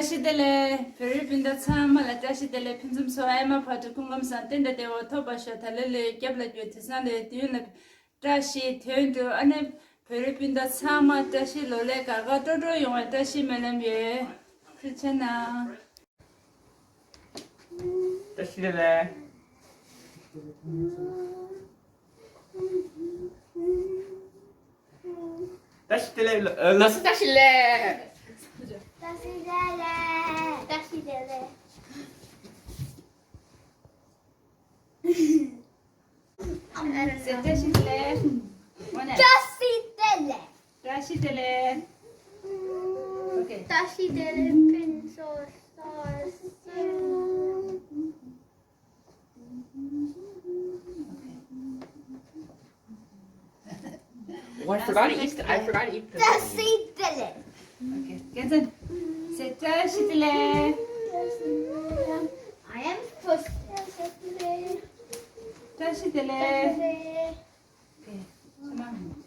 다시들레 별빈다 참말라 다시들레 핀좀 소아마 파트 궁금 산텐데 데워 토바샤 탈레레 깹라 쥐트산데 띠네 다시 텐도 안에 별빈다 참마 다시 로레 가가 도도 용아 다시 멜렘비에 그렇잖아 다시래. 다시래. 러스 다시래. 다시 될래. 다시들레 뭐네 다시들레 오케이 다시 될래 펜소 Oh, I forgot to eat. I forgot to eat this. 다시 될래. 오케이 괜찮 다시들레 I am first. 다시들레 오케이 잠깐만